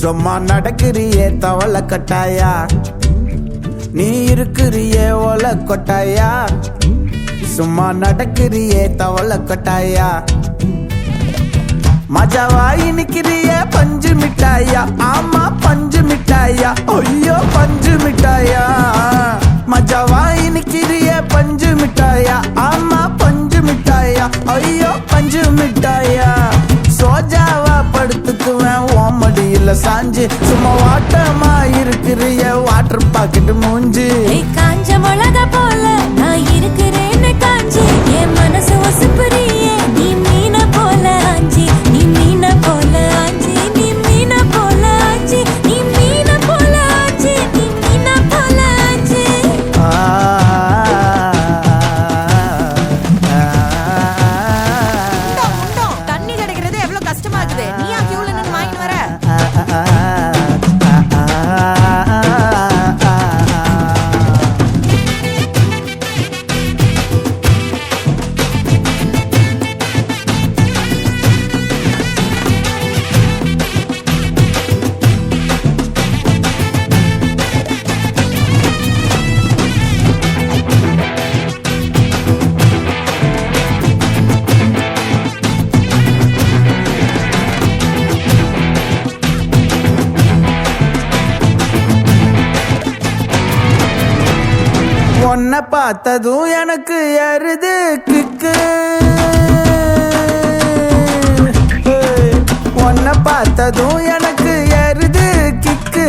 சும்மா நடக்கிறியே தவள கட்டாயா, நீ இருக்கிறியே ஓல கொட்டாயா. சும்மா நடக்கிறியே தவள கொட்டாயா. மஜாவாய் நிக்கிறியே பஞ்சு மிட்டாயா, ஆமா பஞ்சு மிட்டாயா, ஐயோ பஞ்சு மிட்டாயா. மஜாவாய் நிக்கிறியே பஞ்சு மிட்டாயா, ஆமா பஞ்சு மிட்டாயா, ஐயோ பஞ்சு மிட்டாயா. சோஜாவா படுத்துக்குவேன் ஓமடியில சாஞ்சு, சும்மா வாட்டமா இருக்கிறிய வாட்டர் பாக்கெட் மூஞ்சி. காஞ்ச மிளகா போல நான் இருக்கிறேன்னு காஞ்சி, என் மனசு ஒசுப்புறியே நீ மீன போல ஆஞ்சி, நீ மீன போல ஆஞ்சி, நீ மீன போல ஆஞ்சி, நீ மீன போல ஆஞ்சி, நீ மீன போல ஆஞ்சி. தண்ணி கிடைக்கிறது எவ்வளவு கஷ்டமா இருக்குது, நீயா கியூல நின்னு வாங்கிட்டு வர. உன்னை பார்த்ததும் எனக்கு ஏறுது கிக்கு, உன்னை பார்த்ததும் எனக்கு ஏறுது கிக்கு.